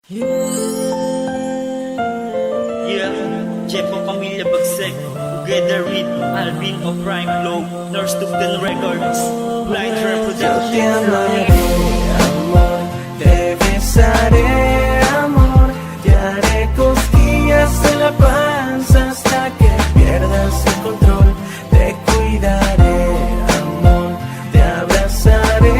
Yeah, Jeff ang Pamilya Bagsek, together with Alvin of Prime Flow, North Stockton Records, Blind Rare Production. Te amaré, amor, te besaré, amor, te haré cosquillas en la panza hasta que pierdas el control. Te cuidaré, amor, te abrazaré,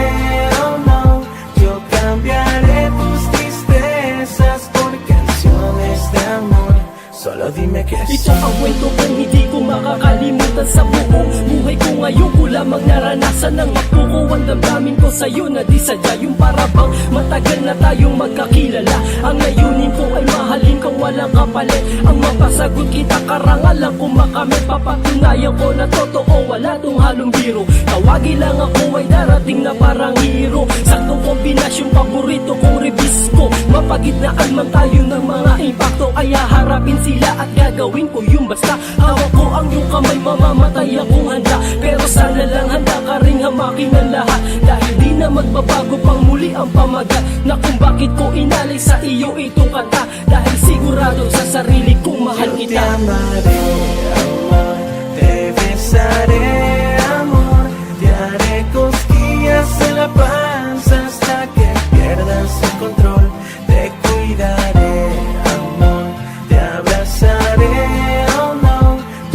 oh no, yo cambiaré tus tristezas por canciones de amor. Solo dime que sí. Ito ang kwento kung hindi ko makakalimutan sa buong buhay ko. Ngayon ko lamang naranasan ng magpuko. Ang damdamin ko sa'yo na di sadya, yung parabang matagal na tayong magkakilala. Ang layunin ko ay mahalin kang walang kapalit. Ang mapasagot kita karangalan kung makamit. Papatunayan ko na totoo, wala tong halong biro. Tawagin lang ako ay darating na parang hero. Saktong kombinasyong paborito kong rebisco. Mapagitnaan man tayo ng mga impacto, ay haharapin sila at gagawin ko yung basta. Hawak ko ang iyong kamay, mamamatay akong handa. Pero sana lang handa ka ring hamakin ang lahat. Dahil di na magbabago pang muli ang pamagat na kung bakit ko inalay sa iyo itong kanta. Dahil sigurado sa sarili kong mahal Yo te kita. amaré, amor, te besaré, amor, te haré cosquillas en la panza hasta que pierdas el control. Te cuidaré, amor, te abrazaré, oh no,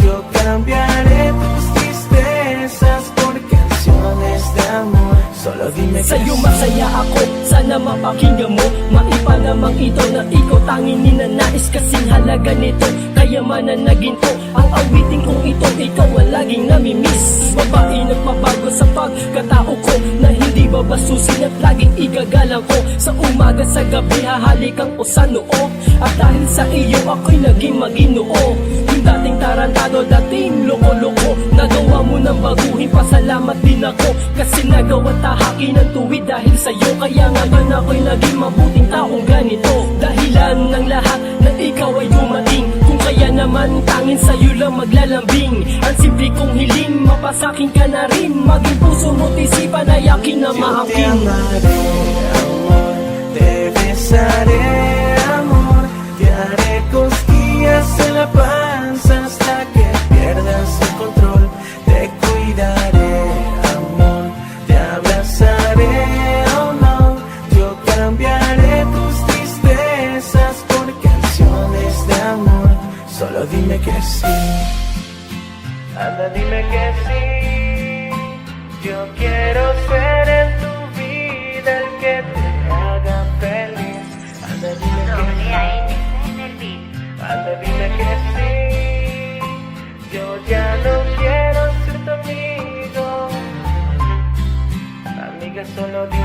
yo cambiaré tus tristezas por canciones de amor. Solo dime que Sa'yo sí. masaya ako, sana mapakinggan mo. Maipalamang ito na ikaw tanging ninanais. Kasing halaga nito, kayamanan na ginto. Ang awiting kong ito, ikaw ang laging namimiss. Babae nagpabago sa pagkatao ko, na hindi babasusin at laging igagalang ko. Sa umaga sa gabi hahalikan ko sa noo. At dahil sa iyo ako'y naging maginoo. Yung dating tarantado, dating loko-loko, nagawa mo nang baguhin, pasalamat din ako. Kasi nagawa tahakin ng tuwid dahil sa'yo. Kaya ngayon ako'y naging mabuting taong ganito. Dahilan ng lahat na ikaw ay dumating. Kung kaya naman tangin sa'yo lang maglalambing. Ang simple kong hiling, mapasakin ka na rin. Maging puso mo't isipan ay aking na Yo te maangkin. amaré, amor, te besaré, amor, te haré cosquillas en la panza hasta que pierdas el control. Te cuidaré, amor, te abrazaré, oh no, yo cambiaré tus tristezas por canciones de amor. Solo dime que sí, anda dime que sí. Yo quiero ser en tu vida el que te haga feliz. Anda dime que sí, anda dime que sí. Yo ya no quiero ser tu amigo. Amiga, solo dime